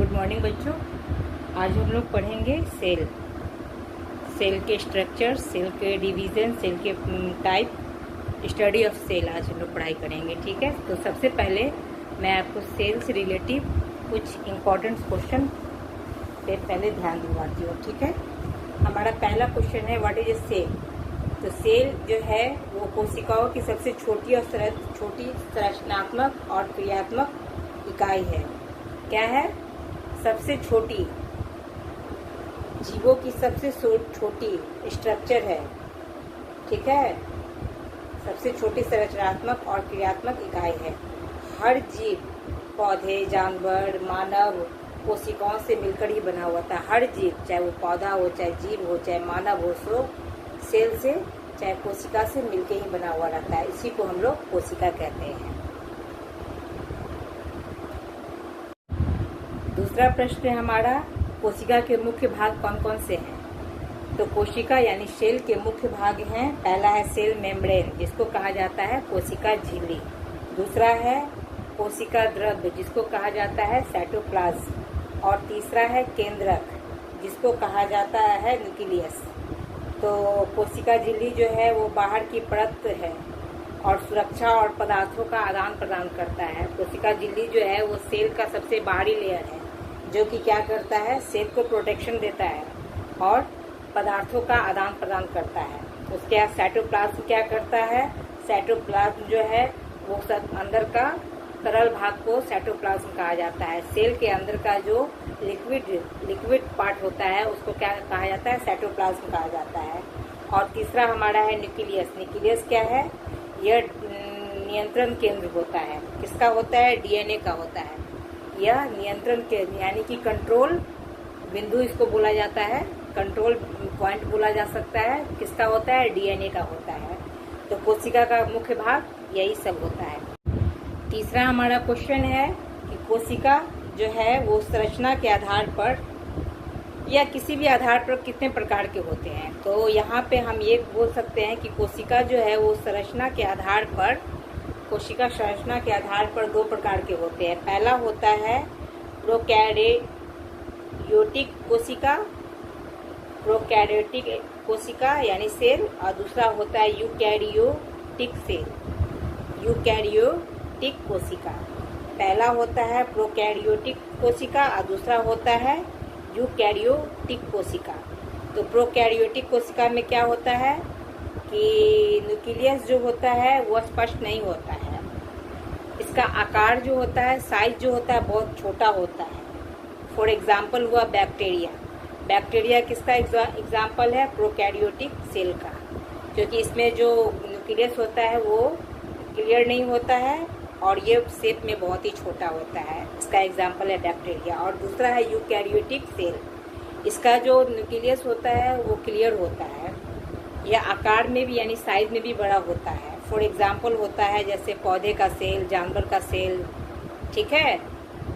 Good morning बच्चों। आज हम लोग पढ़ेंगे सेल के स्ट्रक्चर, सेल के डिवीज़न, सेल के टाइप, स्टडी ऑफ सेल आज हम लोग पढ़ाई करेंगे। ठीक है, तो सबसे पहले मैं आपको सेल से रिलेटिव कुछ इम्पोर्टेंट क्वेश्चन पे पहले ध्यान दिलवाती हूँ। ठीक है, हमारा पहला क्वेश्चन है व्हाट इज ए सेल। तो सेल जो है वो कोशिकाओं की सबसे छोटी संरचनात्मक और क्रियात्मक इकाई है। क्या है? सबसे छोटी, जीवों की सबसे छोटी स्ट्रक्चर है। ठीक है, सबसे छोटी संरचनात्मक और क्रियात्मक इकाई है। हर जीव, पौधे, जानवर, मानव कोशिकाओं से मिलकर ही बना हुआ था। हर जीव, चाहे वो पौधा हो, चाहे जीव हो, चाहे मानव हो, सो सेल से चाहे कोशिका से मिलकर ही बना हुआ रहता है। इसी को हम लोग कोशिका कहते हैं। दूसरा प्रश्न है हमारा, कोशिका के मुख्य भाग कौन कौन से हैं। तो कोशिका यानी सेल के मुख्य भाग हैं। पहला है सेल मेम्ब्रेन, जिसको कहा जाता है कोशिका झिल्ली। दूसरा है कोशिका द्रव्य, जिसको कहा जाता है साइटोप्लाज्म। और तीसरा है केंद्रक, जिसको कहा जाता है न्यूक्लियस। तो कोशिका झिल्ली जो है वो बाहर की परत है और सुरक्षा और पदार्थों का आदान प्रदान करता है। कोशिका झिल्ली जो है वो सेल का सबसे बाहरी लेयर है, जो कि क्या करता है, सेल को प्रोटेक्शन देता है और पदार्थों का आदान प्रदान करता है। उसके बाद साइटोप्लाज्म क्या करता है, साइटोप्लाज्म जो है वो सब अंदर का तरल भाग को साइटोप्लाज्म कहा जाता है। सेल के अंदर का जो लिक्विड पार्ट होता है उसको क्या कहा जाता है, साइटोप्लाज्म कहा जाता है। और तीसरा हमारा है न्यूक्लियस। न्यूक्लियस क्या है, यह नियंत्रण केंद्र होता है। किसका होता है? डीएनए का होता है। यह नियंत्रण केंद्र यानी कि कंट्रोल बिंदु इसको बोला जाता है, कंट्रोल पॉइंट बोला जा सकता है। किसका होता है? डीएनए का होता है। तो कोशिका का मुख्य भाग यही सब होता है। तीसरा हमारा क्वेश्चन है कि कोशिका जो है वो संरचना के आधार पर या किसी भी आधार पर कितने प्रकार के होते हैं। तो यहाँ पे हम ये बोल सकते हैं कि कोशिका जो है वो संरचना के आधार पर दो प्रकार के होते हैं। पहला होता है प्रोकैरियोटिक कोशिका यानी सेल, और दूसरा होता है यूकैरियोटिक कोशिका। पहला होता है प्रोकैरियोटिक कोशिका और दूसरा होता है यूकैरियोटिक कोशिका। तो प्रोकैरियोटिक कोशिका में क्या होता है कि न्यूक्लियस जो होता है वो स्पष्ट नहीं होता है। इसका आकार जो होता है, साइज जो होता है, बहुत छोटा होता है। फॉर एग्जाम्पल हुआ बैक्टीरिया। बैक्टीरिया किसका एग्जाम्पल है? प्रोकैरियोटिक सेल का, क्योंकि इसमें जो न्यूक्लियस होता है वो क्लियर नहीं होता है और ये शेप में बहुत ही छोटा होता है। इसका एग्जाम्पल है बैक्टीरिया। और दूसरा है यूकैरियोटिक सेल। इसका जो न्यूक्लियस होता है वो क्लियर होता है, यह आकार में भी यानी साइज में भी बड़ा होता है। फॉर एग्जाम्पल होता है जैसे पौधे का सेल, जानवर का सेल। ठीक है,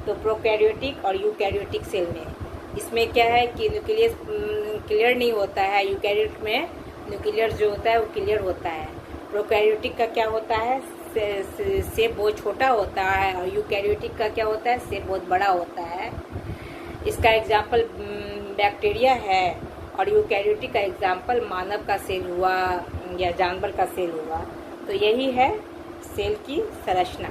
तो प्रोकैरियोटिक और यूकैरियोटिक सेल में इसमें क्या है कि न्यूक्लियस क्लियर नहीं होता है। यूकैरियोटिक में न्यूक्लियर जो होता है वो क्लियर होता है। प्रोकैरियोटिक का क्या होता है, शेप बहुत छोटा होता है, और यूकैरियोटिक का क्या होता है, शेप बहुत बड़ा होता है। इसका एग्जाम्पल बैक्टीरिया है और यूकैरियोटिक का एग्जाम्पल मानव का सेल हुआ या जानवर का सेल हुआ। तो यही है सेल की संरचना।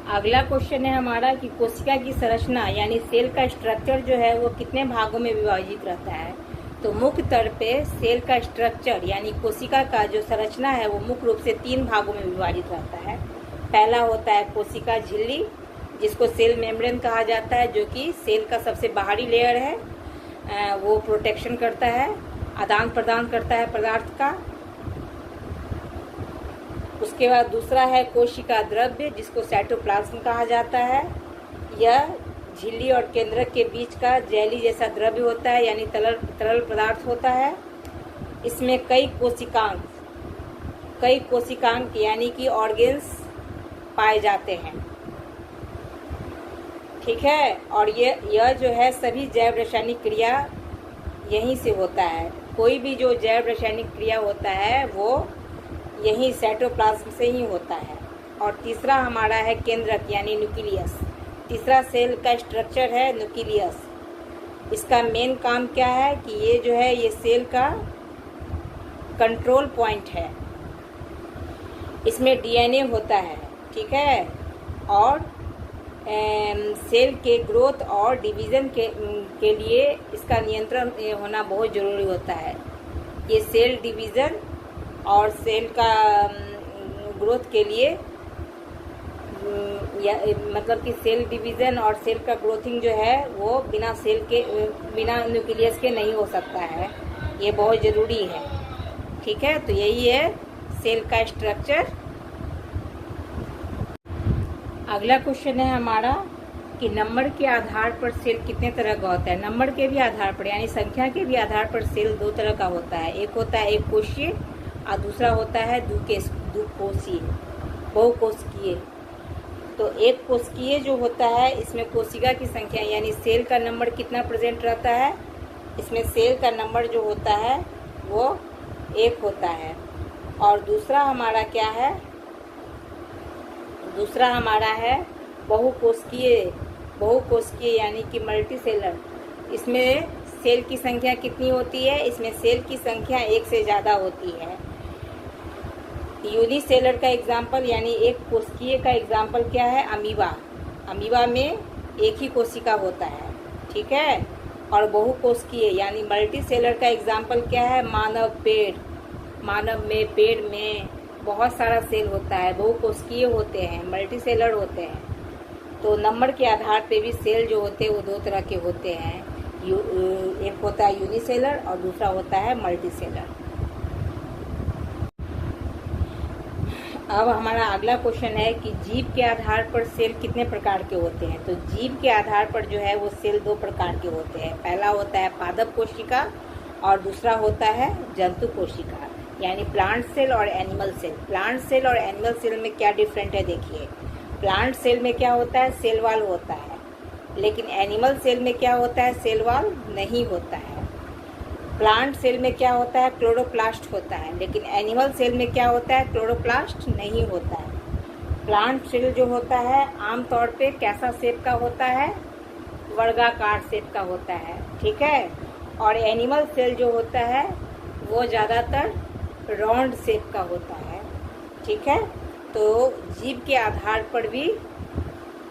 अगला क्वेश्चन है हमारा कि कोशिका की संरचना यानी सेल का स्ट्रक्चर जो है वो कितने भागों में विभाजित रहता है। तो मुख्य तौर पे सेल का स्ट्रक्चर यानी कोशिका का जो संरचना है वो मुख्य रूप से 3 भागों में विभाजित रहता है। पहला होता है कोशिका झिल्ली, जिसको सेल मेम्ब्रेन कहा जाता है, जो कि सेल का सबसे बाहरी लेयर है। वो प्रोटेक्शन करता है, आदान प्रदान करता है पदार्थ का। उसके बाद दूसरा है कोशिका द्रव्य, जिसको साइटोप्लाज्म कहा जाता है। यह झिल्ली और केंद्रक के बीच का जेली जैसा द्रव्य होता है यानी तरल पदार्थ होता है। इसमें कई कोशिकांग यानी कि ऑर्गेन्स पाए जाते हैं। ठीक है, और यह जो है सभी जैव रासायनिक क्रिया यहीं से होता है। कोई भी जो जैव रासायनिक क्रिया होता है वो यही साइटोप्लाज्म से ही होता है। और तीसरा हमारा है केंद्रक यानी न्यूक्लियस। तीसरा सेल का स्ट्रक्चर है न्यूक्लियस। इसका मेन काम क्या है कि ये जो है ये सेल का कंट्रोल पॉइंट है। इसमें डीएनए होता है, ठीक है, और सेल के ग्रोथ और डिवीज़न के लिए इसका नियंत्रण होना बहुत ज़रूरी होता है। ये सेल डिवीज़न और सेल का ग्रोथ के लिए या मतलब कि सेल डिवीज़न और सेल का ग्रोथिंग जो है वो बिना न्यूक्लियस के नहीं हो सकता है। ये बहुत ज़रूरी है, ठीक है। तो यही है सेल का स्ट्रक्चर। अगला क्वेश्चन है हमारा कि नंबर के आधार पर सेल कितने तरह का होता है। नंबर के भी आधार पर यानी संख्या के भी आधार पर सेल दो तरह का होता है। एक होता है एक कोशीय और दूसरा होता है दुकोशीय, बहुकोशिकीय। तो एक कोशिकीय जो होता है इसमें कोशिका की संख्या यानी सेल का नंबर कितना प्रेजेंट रहता है, इसमें सेल का नंबर जो होता है वो 1 होता है। और दूसरा हमारा क्या है, दूसरा हमारा है बहुकोशिकीय यानी कि मल्टी सेलर। इसमें सेल की संख्या कितनी होती है, इसमें सेल की संख्या 1 से ज़्यादा होती है। यूनिसेलर का एग्जाम्पल यानी एक कोशिकीय का एग्जाम्पल क्या है, अमीबा। अमीबा में एक ही कोशिका होता है, ठीक है। और बहुकोशिकीय यानी मल्टी सेलर का एग्जाम्पल क्या है, मानव पेड़। मानव में पेड़ में बहुत सारा सेल होता है, बहुकोशिकीय होते हैं, मल्टी सेलर होते हैं। तो नंबर के आधार पे भी सेल जो होते हैं वो दो तरह के होते हैं। एक होता है यूनिसेलर और दूसरा होता है मल्टी सेलर। अब हमारा अगला क्वेश्चन है कि जीव के आधार पर सेल कितने प्रकार के होते हैं। तो जीव के आधार पर जो है वो सेल 2 प्रकार के होते हैं। पहला होता है पादप कोशिका और दूसरा होता है जंतु कोशिका यानी प्लांट सेल और एनिमल सेल। प्लांट सेल और एनिमल सेल में क्या डिफरेंट है देखिए। प्लांट सेल में क्या होता है, सेल वॉल होता है, लेकिन एनिमल सेल में क्या होता है, सेल वॉल नहीं होता है। प्लांट सेल में क्या होता है, क्लोरोप्लास्ट होता है, लेकिन एनिमल सेल में क्या होता है, क्लोरोप्लास्ट नहीं होता है। प्लांट सेल जो होता है आमतौर पे कैसा शेप का होता है, वर्गाकार शेप का होता है, ठीक है। और एनिमल सेल जो होता है वो ज़्यादातर राउंड शेप का होता है, ठीक है। तो जीव के आधार पर भी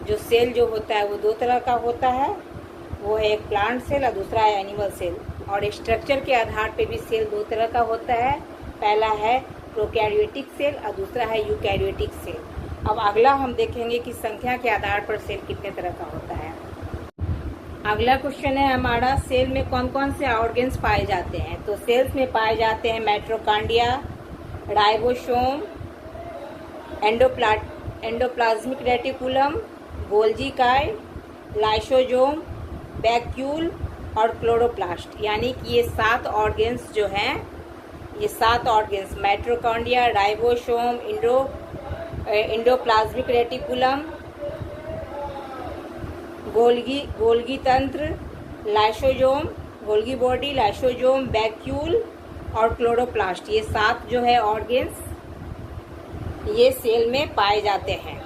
जो सेल जो होता है वो 2 तरह का होता है, वो है एक प्लांट सेल और दूसरा है एनिमल सेल। और स्ट्रक्चर के आधार पे भी सेल 2 तरह का होता है, पहला है प्रोकैरियोटिक सेल और दूसरा है यूकैरियोटिक सेल। अब अगला हम देखेंगे कि संख्या के आधार पर सेल कितने तरह का होता है। अगला क्वेश्चन है हमारा, सेल में कौन कौन से ऑर्गेन्स पाए जाते हैं। तो सेल्स में पाए जाते हैं mitochondria, ribosome, endoplasmic reticulum, Golgi काइल, लाइसोसोम, वैक्यूल और क्लोरोप्लास्ट। यानी कि ये 7 ऑर्गेन्स जो हैं, ये 7 organs mitochondria, ribosome, endoplasmic reticulum, Golgi तंत्र, lysosome, Golgi body, lysosome, vacuole और क्लोरोप्लास्ट, ये 7 जो है ऑर्गेन्स ये सेल में पाए जाते हैं।